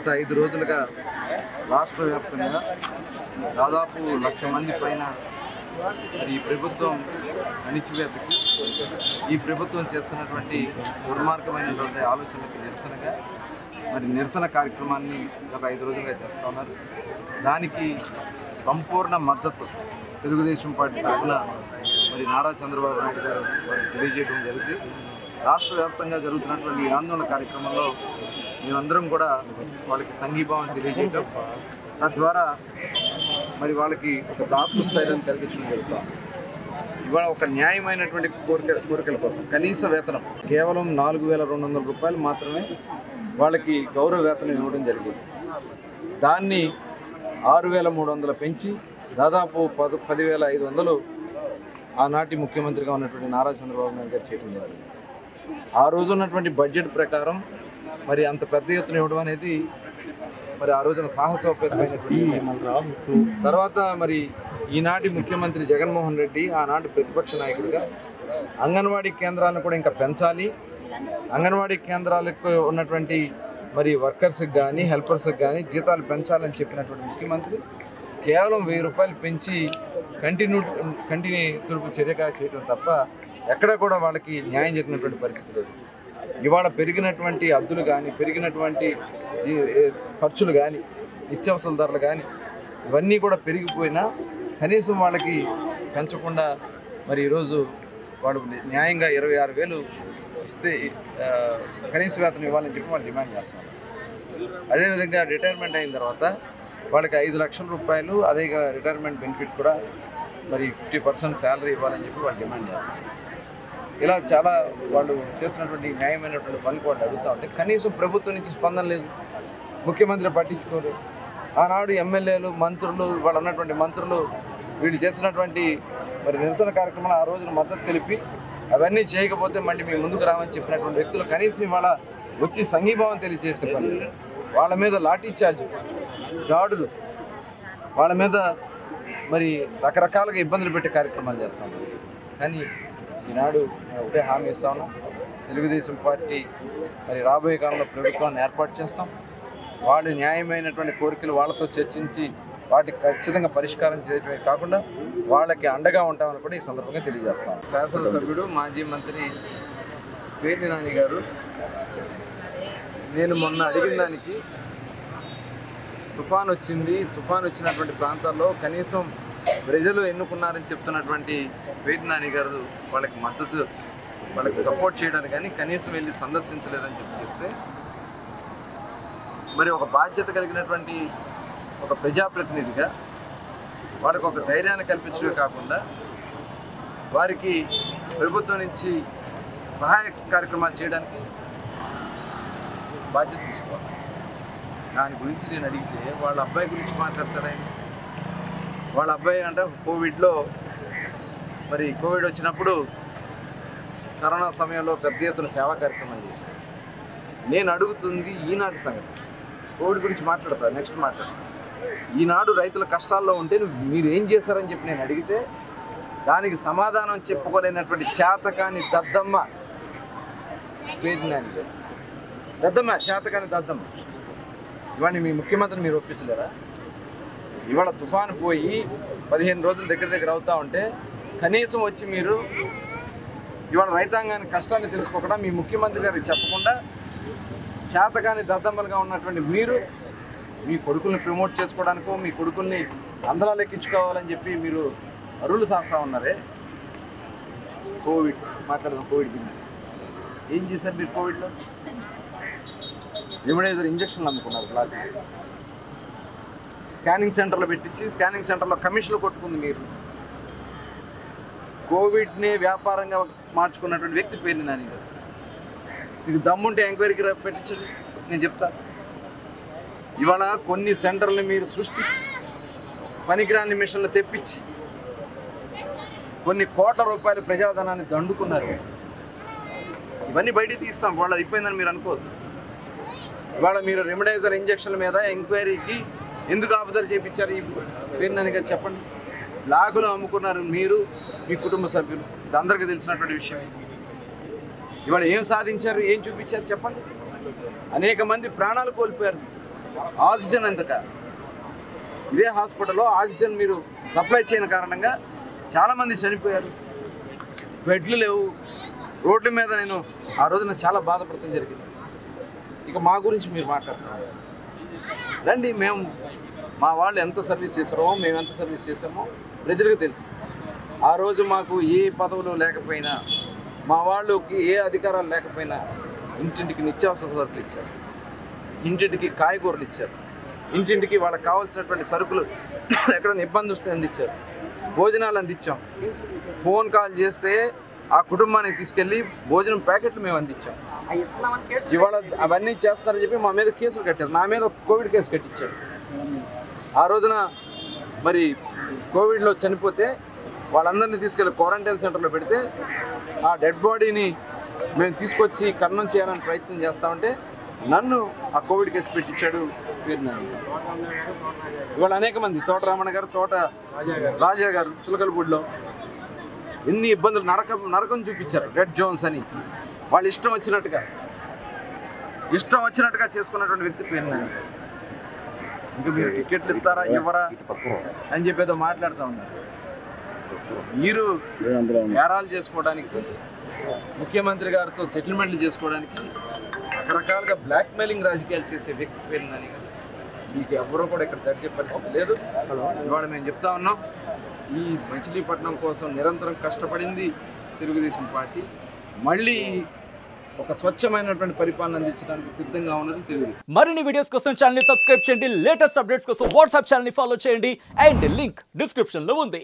గత 5 రోజులుగా రాష్ట్ర వ్యాప్తంగా దాదాపు 1,00,000 మంది పైన మరి ఈ ప్రభుత్వం అణిచివేతకి ఈ ప్రభుత్వం చేస్తున్నటువంటి దుర్మార్గమైనటువంటి ఆలోచనలకు నిరసనగా మరి నిరసన కార్యక్రమాన్ని గత 5 రోజులుగా చేస్తూ ఉన్నారు. దానికి సంపూర్ణ మద్దతు తెలుగుదేశం పార్టీ తరఫున మరి నారా చంద్రబాబు నాయుడు గారు తెలియజేయడం జరిగింది. రాష్ట్ర వ్యాప్తంగా జరుగుతున్నటువంటి ఈ ఆందోళన కార్యక్రమంలో మేమందరం కూడా వాళ్ళకి సంఘీభావం తెలియజేయడం, తద్వారా మరి వాళ్ళకి ఒక ఆత్మస్థైర్యాన్ని కలిగించడం జరుగుతాం. ఇవాళ ఒక న్యాయమైనటువంటి కోరికల కోసం కనీస వేతనం కేవలం 4,200 రూపాయలు మాత్రమే వాళ్ళకి గౌరవ వేతనం ఇవ్వడం జరిగింది. దాన్ని 6,300 పెంచి దాదాపు 10,500 ఆనాటి ముఖ్యమంత్రిగా ఉన్నటువంటి నారా చంద్రబాబు నాయుడు గారు చేయడం జరిగింది. ఆ రోజు ఉన్నటువంటి బడ్జెట్ ప్రకారం మరి అంత పెద్ద ఎత్తున ఇవ్వడం అనేది మరి ఆ రోజున సాహసోపేతమైనటువంటి. తర్వాత మరి ఈనాటి ముఖ్యమంత్రి జగన్మోహన్ రెడ్డి ఆనాటి ప్రతిపక్ష నాయకుడిగా అంగన్వాడీ కేంద్రాలను కూడా ఇంకా పెంచాలి, అంగన్వాడీ కేంద్రాలకు ఉన్నటువంటి మరి వర్కర్స్కి కానీ హెల్పర్స్కి కానీ జీతాలు పెంచాలని చెప్పినటువంటి ముఖ్యమంత్రి కేవలం 1,000 రూపాయలు పెంచి కంటిన్యూ తుడుపు చర్యగా చేయడం తప్ప ఎక్కడ కూడా వాళ్ళకి న్యాయం జరిగినటువంటి పరిస్థితి లేదు. ఇవాళ పెరిగినటువంటి అద్దులు కానీ పెరిగినటువంటి ఖర్చులు కానీ నిత్యావసర ధరలు కానీ ఇవన్నీ కూడా పెరిగిపోయినా కనీసం వాళ్ళకి పెంచకుండా మరి ఈరోజు వాడు న్యాయంగా 26,000 ఇస్తే కనీస వేతనం ఇవ్వాలని చెప్పి వాళ్ళు డిమాండ్ చేస్తున్నారు. అదేవిధంగా రిటైర్మెంట్ అయిన తర్వాత వాళ్ళకి 5 లక్షల రూపాయలు అదే రిటైర్మెంట్ బెనిఫిట్ కూడా మరి 50% శాలరీ ఇవ్వాలని చెప్పి వాళ్ళు డిమాండ్ చేస్తారు. ఇలా చాలా వాళ్ళు చేసినటువంటి న్యాయమైనటువంటి పనికి వాళ్ళు అడుగుతూ ఉంటే కనీసం ప్రభుత్వం నుంచి స్పందన లేదు, ముఖ్యమంత్రి పట్టించుకోరు. ఆనాడు ఎమ్మెల్యేలు మంత్రులు వాళ్ళు ఉన్నటువంటి మంత్రులు వీళ్ళు చేసినటువంటి మరి నిరసన కార్యక్రమాలు ఆ రోజున మద్దతు తెలిపి అవన్నీ చేయకపోతే మళ్ళీ మేము ముందుకు రామని చెప్పినటువంటి వ్యక్తులు కనీసం ఇవాళ వచ్చి సంఘీభావం తెలియజేసే పని, వాళ్ళ మీద లాఠీ చార్జ్ దాడులు, వాళ్ళ మీద మరి రకరకాలుగా ఇబ్బందులు పెట్టే కార్యక్రమాలు చేస్తాం. కానీ ఈనాడు ఒకటే హామీ ఇస్తా ఉన్నాం, తెలుగుదేశం పార్టీ మరి రాబోయే కాలంలో ప్రభుత్వాన్ని ఏర్పాటు చేస్తాం. వాళ్ళు న్యాయమైనటువంటి కోరికలు వాళ్ళతో చర్చించి వాటికి ఖచ్చితంగా పరిష్కారం చేయడమే కాకుండా వాళ్ళకి అండగా ఉంటామని కూడా ఈ సందర్భంగా తెలియజేస్తాం. శాసనసభ్యుడు మాజీ మంత్రి పేర్ని నాని గారు నేను మొన్న అడిగిన దానికి తుఫాన్ వచ్చినటువంటి ప్రాంతాల్లో కనీసం ప్రజలు ఎన్నుకున్నారని చెప్తున్నటువంటి పేర్ని నాని గారు వాళ్ళకి మద్దతు వాళ్ళకి సపోర్ట్ చేయడానికి కానీ కనీసం వెళ్ళి సందర్శించలేదని చెప్తే మరి ఒక బాధ్యత కలిగినటువంటి ఒక ప్రజాప్రతినిధిగా వాళ్ళకి ఒక ధైర్యాన్ని కల్పించడమే కాకుండా వారికి ప్రభుత్వం నుంచి సహాయ కార్యక్రమాలు చేయడానికి బాధ్యత తీసుకోవాలి. దాని గురించి నేను అడిగితే వాళ్ళ అబ్బాయి గురించి మాట్లాడతారు. ఆయన వాళ్ళ అబ్బాయి అంటే కోవిడ్ వచ్చినప్పుడు కరోనా సమయంలో పెద్ద ఎత్తున సేవా కార్యక్రమాలు చేశారు. నేను అడుగుతుంది ఈనాటి సంగతి. కోవిడ్ గురించి మాట్లాడతారు, నెక్స్ట్ మాట్లాడతారు. ఈనాడు రైతుల కష్టాల్లో ఉంటే మీరు ఏం చేశారని చెప్పి నేను అడిగితే దానికి సమాధానం చెప్పుకోలేనటువంటి చేతకాని దద్దమ్మ పేర్ని నాని గారు. దద్దమ్మ, చేతకాని దద్దమ్మ. ఇవాళ మీ ముఖ్యమంత్రిని మీరు ఒప్పించలేరా? ఇవాళ తుఫాను పోయి 15 రోజులు దగ్గర అవుతూ ఉంటే కనీసం వచ్చి మీరు ఇవాళ రైతాంగానికి కష్టాన్ని తెలుసుకోకుండా మీ ముఖ్యమంత్రి గారికి చెప్పకుండా చేతకాని దద్దమ్మలుగా ఉన్నటువంటి మీరు మీ కొడుకుల్ని ప్రమోట్ చేసుకోవడానికో మీ కొడుకుల్ని అందరాలు ఎక్కించుకోవాలని చెప్పి మీరు అరువులు సాగుతూ ఉన్నారే. కోవిడ్ గురించి ఏం చేశారు మీరు? కోవిడ్లో రెమిడైజర్ ఇంజక్షన్లు అమ్ముకున్నారు, బ్లాక్ స్కానింగ్ సెంటర్లో పెట్టించి స్కానింగ్ సెంటర్లో కమిషన్లు కొట్టుకుంది మీరు. కోవిడ్ని వ్యాపారంగా మార్చుకున్నటువంటి వ్యక్తి పేర్ని నాని గారు. మీకు దమ్ముంటే ఎంక్వైరీకి పెట్టించండి, నేను చెప్తాను. ఇవాళ కొన్ని సెంటర్లు మీరు సృష్టించి పనికిరాని మిషన్లు తెప్పించి కొన్ని కోట్ల రూపాయల ప్రజాధనాన్ని దండుకున్నారు. ఇవన్నీ బయటికి తీస్తాం, వాళ్ళ అయిపోయిందని మీరు అనుకోవద్దు. ఇవాళ మీరు రెమిడైజర్ ఇంజక్షన్ల మీద ఎంక్వైరీకి ఎందుకు ఆపుదలు చేయించారు ఈ పేర్ని నాని గారు చెప్పండి. లాగులు అమ్ముకున్నారు మీరు, మీ కుటుంబ సభ్యులు, ఇది అందరికీ తెలిసినటువంటి విషయం. ఇవాళ ఏం సాధించారు, ఏం చూపించారు చెప్పండి. అనేక మంది ప్రాణాలు కోల్పోయారు ఆక్సిజన్ ఎంత కాదు, ఇదే హాస్పిటల్లో ఆక్సిజన్ మీరు సప్లై చేయని కారణంగా చాలామంది చనిపోయారు. బెడ్లు లేవు, రోడ్ల మీద నేను ఆ రోజున చాలా బాధపడటం జరిగింది. ఇక మా గురించి మీరు మాట్లాడుతున్నారు. రండి, మేము మా వాళ్ళు ఎంత సర్వీస్ చేశారో, మేము ఎంత సర్వీస్ చేసామో ప్రజలకు తెలుసు. ఆ రోజు మాకు ఏ పదవులు లేకపోయినా, మా వాళ్ళకి ఏ అధికారాలు లేకపోయినా ఇంటింటికి నిత్యావసర సరుకులు ఇచ్చారు, ఇంటింటికి కాయగూరలు ఇచ్చారు, ఇంటింటికి వాళ్ళకి కావాల్సినటువంటి సరుకులు ఎక్కడైనా ఇబ్బంది వస్తే అందించారు, భోజనాలు అందించాం. ఫోన్ కాల్ చేస్తే ఆ కుటుంబానికి తీసుకెళ్ళి భోజనం ప్యాకెట్లు మేము అందించాం. ఇవాళ అవన్నీ చేస్తారని చెప్పి మా మీద కేసులు కట్టారు. నా మీద కోవిడ్ కేసు కట్టించారు. ఆ రోజున మరి కోవిడ్లో చనిపోతే వాళ్ళందరినీ తీసుకెళ్ళి క్వారంటైన్ సెంటర్లో పెడితే ఆ డెడ్ బాడీని మేము తీసుకొచ్చి ఖననం చేయాలని ప్రయత్నం చేస్తామంటే నన్ను ఆ కోవిడ్ కేసు పెట్టించాడు వీరినాని. ఇవాళ అనేక మంది, తోట రామణ గారు, తోట రాజా గారు చిలకలపూడిలో ఎన్ని ఇబ్బందులు, నరకం చూపించారు. రెడ్ జోన్స్ అని వాళ్ళు ఇష్టం వచ్చినట్టుగా చేసుకున్నటువంటి వ్యక్తి వీరినాని. ఇంకా మీరు టికెట్లు ఇస్తారా ఇవ్వరా అని చెప్పేదో మాట్లాడుతూ ఉన్నారు. మీరు నేరాలు చేసుకోవడానికి, ముఖ్యమంత్రి గారితో సెటిల్మెంట్లు చేసుకోవడానికి రకరకాలుగా బ్లాక్మెయిలింగ్ రాజకీయాలు చేసే వ్యక్తి వీరినాని గారు. మీకు ఎవరో కూడా ఇక్కడ తగ్గే పరిస్థితి లేదు. ఇవాళ మేము చెప్తా ఉన్నాం, ఈ మచిలీపట్నం కోసం నిరంతరం కష్టపడింది తెలుగుదేశం పార్టీ. మళ్ళీ ఒక స్వచ్ఛమైనటువంటి పరిపాలన అందించడానికి సిద్ధంగా ఉన్నది తెలుగుదేశం. మరిన్ని వీడియోస్ కోసం ఛానల్ ని సబ్స్క్రైబ్ చేయండి. లేటెస్ట్ అప్డేట్స్ కోసం వాట్సాప్ ఛానల్ ని ఫాలో చేయండి. అండ్ లింక్ డిస్క్రిప్షన్ లో ఉంది.